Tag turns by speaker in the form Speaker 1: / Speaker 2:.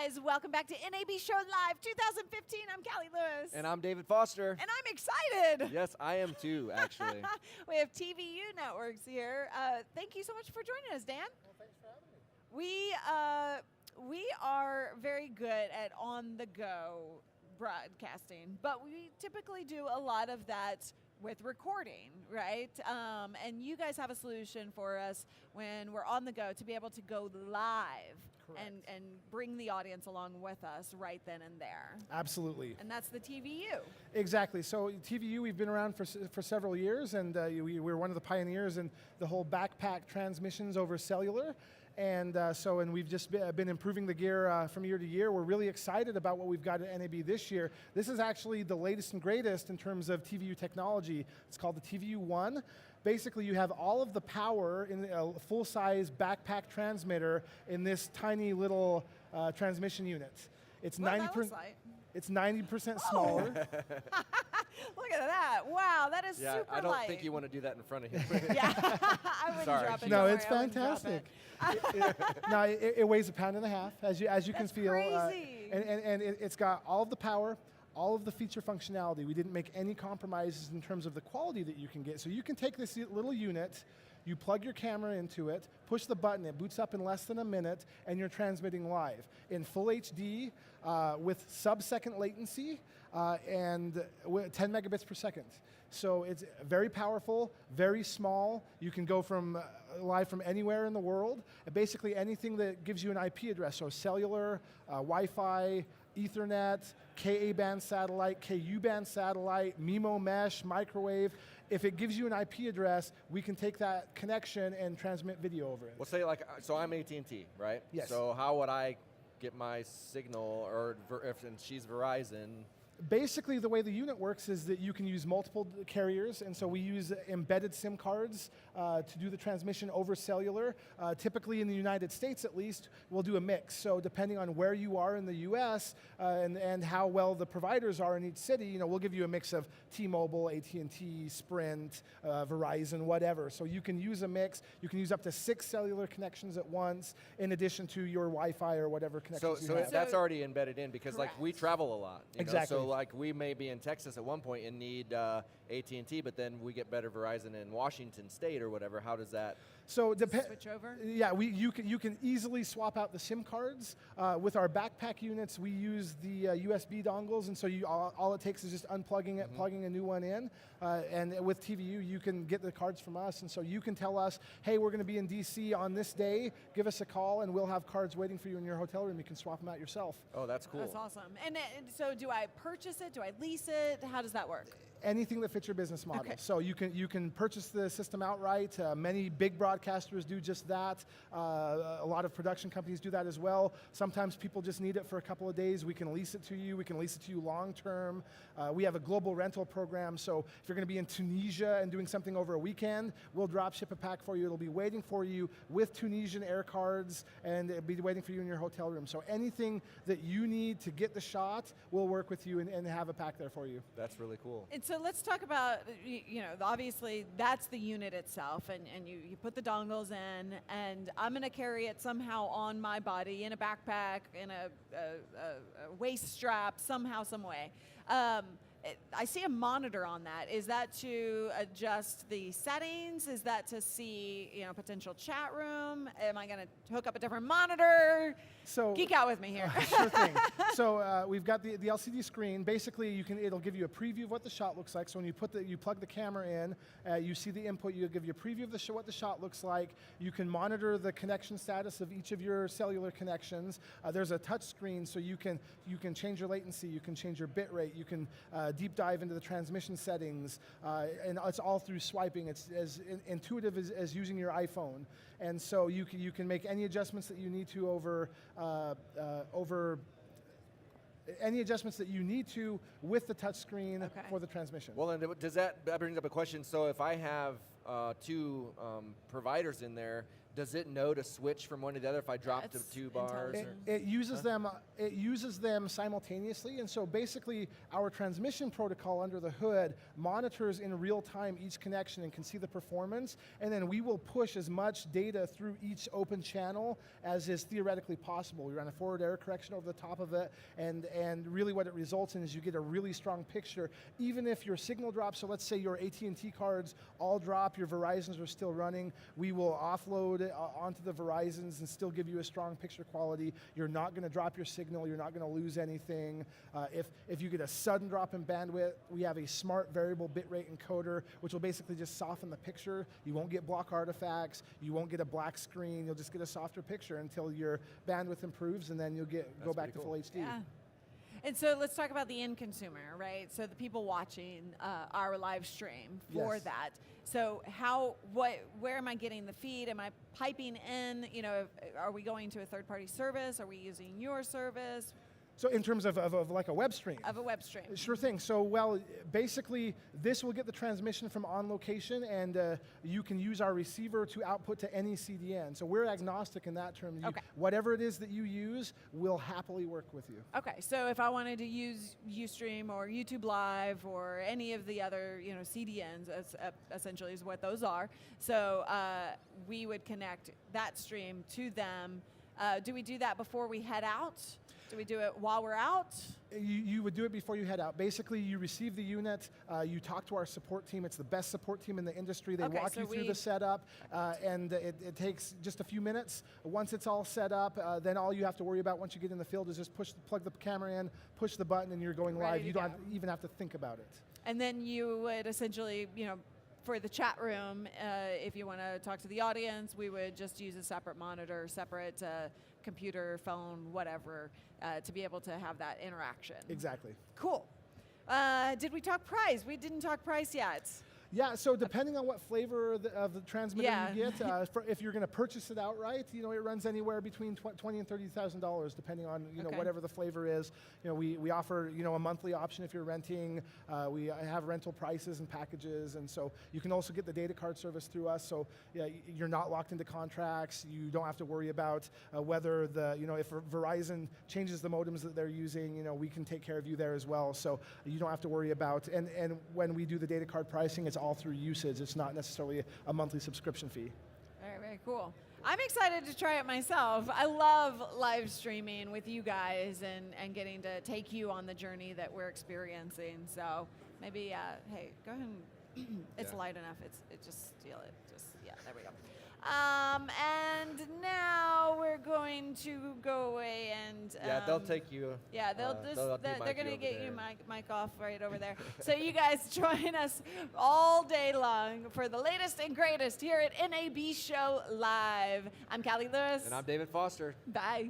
Speaker 1: guys. Welcome back to NAB Show Live 2015. I'm Callie Lewis.
Speaker 2: And I'm David Foster.
Speaker 1: And I'm excited.
Speaker 2: Yes, I am too, actually.
Speaker 1: We have TVU Networks here. Thank you so much for joining us, Dan.
Speaker 3: Well, thanks for having me.
Speaker 1: We are very good at on-the-go broadcasting, but we typically do a lot of that with recording, right? And you guys have a solution for us when we're on the go to be able to go live and bring the audience along with us right then and there.
Speaker 3: Absolutely.
Speaker 1: And that's the TVU.
Speaker 3: Exactly. So TVU, we've been around for several years, and we're one of the pioneers in the whole backpack transmissions over cellular. And we've just been improving the gear from year to year. We're really excited about what we've got at NAB this year. This is actually the latest and greatest in terms of TVU technology. It's called the TVU One. Basically, you have all of the power in a full-size backpack transmitter in this tiny little transmission unit. It's 90%. It's 90% smaller.
Speaker 1: Look at that. Wow, that is super light.
Speaker 2: I don't think you want to do that in front of him.
Speaker 1: Yeah, I wouldn't drop it.
Speaker 3: No, it's fantastic. It weighs 1.5 pounds, as you can feel.
Speaker 1: Crazy.
Speaker 3: And it's got all of the power, all of the feature functionality. We didn't make any compromises in terms of the quality that you can get. So you can take this little unit, you plug your camera into it, push the button, it boots up in less than a minute, and you're transmitting live in full HD with sub-second latency and 10 megabits per second. So it's very powerful, very small. You can go from live from anywhere in the world. Basically anything that gives you an IP address, so cellular, Wi-Fi, Ethernet, Ka-band satellite, Ku-band satellite, MIMO mesh, microwave. If it gives you an IP address, we can take that connection and transmit video over it.
Speaker 2: Well, say so I'm AT&T, right?
Speaker 3: Yes.
Speaker 2: So how would I get my signal, or and she's Verizon?
Speaker 3: Basically, the way the unit works is that you can use multiple carriers, and so we use embedded SIM cards to do the transmission over cellular. Typically in the United States, at least, we'll do a mix. So depending on where you are in the US and how well the providers are in each city, we'll give you a mix of T-Mobile, AT&T, Sprint, Verizon, whatever. So you can use a mix. You can use up to 6 cellular connections at once, in addition to your Wi-Fi or whatever connections you have.
Speaker 2: So that's already embedded in, because
Speaker 1: Correct.
Speaker 2: we travel a lot.
Speaker 3: Exactly.
Speaker 2: So we may be in Texas at one point and need AT&T, but then we get better Verizon in Washington State or whatever. How does that?
Speaker 1: So switch over?
Speaker 3: Yeah, you can easily swap out the SIM cards. With our backpack units, we use the USB dongles, and so all it takes is just unplugging it, plugging a new one in. And with TVU, you can get the cards from us, and so you can tell us, hey, we're going to be in DC on this day, give us a call, and we'll have cards waiting for you in your hotel room. You can swap them out yourself.
Speaker 2: Oh, that's cool.
Speaker 1: That's awesome. And so do I purchase it? Do I lease it? How does that work?
Speaker 3: Anything that fits your business model.
Speaker 1: Okay.
Speaker 3: So you can purchase the system outright. Many big broadcasters do just that. A lot of production companies do that as well. Sometimes people just need it for a couple of days. We can lease it to you. We can lease it to you long term. We have a global rental program, so if you're going to be in Tunisia and doing something over a weekend, we'll drop ship a pack for you. It'll be waiting for you with Tunisian air cards, and it'll be waiting for you in your hotel room. So anything that you need to get the shot, we'll work with you and have a pack there for you.
Speaker 2: That's really cool.
Speaker 1: And so let's talk about, obviously that's the unit itself, and you put the dongles in, and I'm going to carry it somehow on my body, in a backpack, in a waist strap, somehow, some way. I see a monitor on that. Is that to adjust the settings? Is that to see, potential chat room? Am I going to hook up a different monitor?
Speaker 3: So
Speaker 1: geek out with me here.
Speaker 3: Sure thing. So we've got the LCD screen. Basically, it'll give you a preview of what the shot looks like. So when you plug the camera in, you see the input. You'll give you a preview of what the shot looks like. You can monitor the connection status of each of your cellular connections. There's a touch screen, so you can change your latency. You can change your bit rate. You can deep dive into the transmission settings, and it's all through swiping. It's as intuitive as using your iPhone, and so you can make any adjustments that you need to over any adjustments that you need to with the touch screen for the transmission.
Speaker 2: Well, and that brings up a question. So if I have 2 providers in there, does it know to switch from one to the other if I drop to
Speaker 1: That's
Speaker 2: 2 bars?
Speaker 1: intelligent.
Speaker 3: It uses them. It uses them simultaneously, and so basically, our transmission protocol under the hood monitors in real time each connection and can see the performance, and then we will push as much data through each open channel as is theoretically possible. We run a forward error correction over the top of it, and really what it results in is you get a really strong picture, even if your signal drops. So let's say your AT&T cards all drop, your Verizons are still running. We will offload it onto the Verizons and still give you a strong picture quality. You're not going to drop your signal. You're not going to lose anything. If you get a sudden drop in bandwidth, we have a smart variable bitrate encoder, which will basically just soften the picture. You won't get block artifacts. You won't get a black screen. You'll just get a softer picture until your bandwidth improves, and then you'll go back to full HD.
Speaker 1: Yeah. And so let's talk about the end consumer, right? So the people watching our live stream for
Speaker 3: Yes.
Speaker 1: that. So where am I getting the feed? Am I piping in? You know, are we going to a third-party service? Are we using your service?
Speaker 3: So in terms of like a web stream?
Speaker 1: Of a web stream.
Speaker 3: Sure thing. So, well, basically, this will get the transmission from on location, and you can use our receiver to output to any CDN. So we're agnostic in that term.
Speaker 1: Okay.
Speaker 3: Whatever it is that you use, we'll happily work with you.
Speaker 1: Okay, so if I wanted to use Ustream or YouTube Live or any of the other, CDNs, essentially is what those are. So we would connect that stream to them. Do we do that before we head out? Do we do it while we're out?
Speaker 3: You would do it before you head out. Basically, you receive the unit, you talk to our support team. It's the best support team in the industry. They walk you through the setup, and it takes just a few minutes. Once it's all set up, then all you have to worry about once you get in the field is just plug the camera in, push the button, and you're going live. You don't even have to think about it.
Speaker 1: And then you would essentially, for the chat room, if you want to talk to the audience, we would just use a separate monitor, separate computer, phone, whatever, to be able to have that interaction.
Speaker 3: Exactly.
Speaker 1: Cool. Did we talk price? We didn't talk price yet.
Speaker 3: Yeah, so depending on what flavor of the transmitter you get, if you're going to purchase it outright, it runs anywhere between $20,000 and $30,000, depending on whatever the flavor is. We offer a monthly option if you're renting. We have rental prices and packages, and so you can also get the data card service through us. So you're not locked into contracts. You don't have to worry about whether if Verizon changes the modems that they're using. We can take care of you there as well. So you don't have to worry about. And when we do the data card pricing, it's all through usage. It's not necessarily a monthly subscription fee.
Speaker 1: Very, very cool. I'm excited to try it myself. I love live streaming with you guys and getting to take you on the journey that we're experiencing. So maybe, hey, go ahead and, it's light enough. Just steal it. There we go. And now we're going to go away and
Speaker 2: they'll take you.
Speaker 1: Yeah, they're going to get you mic off right over there. So you guys join us all day long for the latest and greatest here at NAB Show Live. I'm Callie Lewis.
Speaker 2: And I'm David Foster.
Speaker 1: Bye.